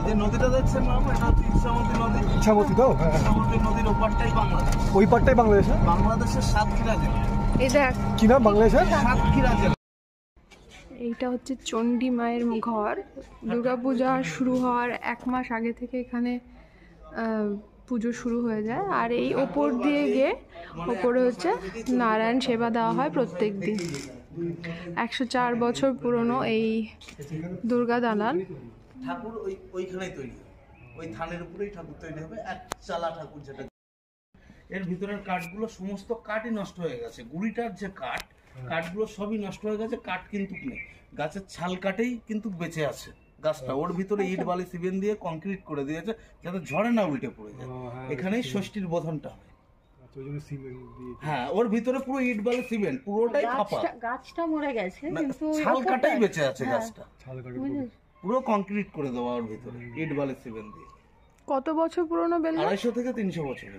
যে নদীটা দেখছেন না, এটা হচ্ছে ইছামতি নদী। ইছামতি তো? হ্যাঁ, ইছামতি নদীর ওপারটাই বাংলাদেশ। ওই পারটাই বাংলাদেশ। বাংলাদেশের সাতক্ষীরা জেলা। এই দেখ কি নাম বাংলাদেশের? সাতক্ষীরা জেলা। এইটা হচ্ছে চণ্ডী মায়ের ঘর। দুর্গাপূজা শুরু হওয়ার 1 মাস আগে থেকে এখানে পুজো শুরু হয়ে যায়। আর এই ওপর দিয়ে গিয়ে ওপরে হচ্ছে নারায়ণ সেবা দেওয়া হয় প্রত্যেক দিন। 104 বছর পুরনো এই দুর্গা দালান। ঠাকুর ওইখানেই তৈরি হবে, ওই থানের উপরেই ঠাকুর তৈরি হবে, এক চালা ঠাকুর যেটা। এর ভিতরের কাঠগুলো সমস্ত কাঠই নষ্ট হয়ে গেছে। গুড়িটার যে কাঠগুলো সবই নষ্ট হয়ে গেছে। কাঠ কিন্তু নেই, গাছের ছাল কাটেই কিন্তু বেঁচে আছে গাছটা। ওর ভিতরে ইট বালি সিমেন্ট দিয়ে কংক্রিট করে দিয়েছে যাতে ঝড়ে না উল্টে পড়ে যায়। এখানেই ষষ্ঠীর বোধনটা হয়। হ্যাঁ, ওর ভিতরে পুরো ইট বালি সিমেন্ট, পুরোটাই ফাঁপা। গাছটা মরে গেছে কিন্তু ছাল কাটাই বেঁচে আছে গাছটা। পুরো কংক্রিট করে দেওয়া ওর ভিতরে ইট বালি সিমেন্ট দিয়ে। কত বছর পুরনো বেলনা? 250 থেকে 300 বছর।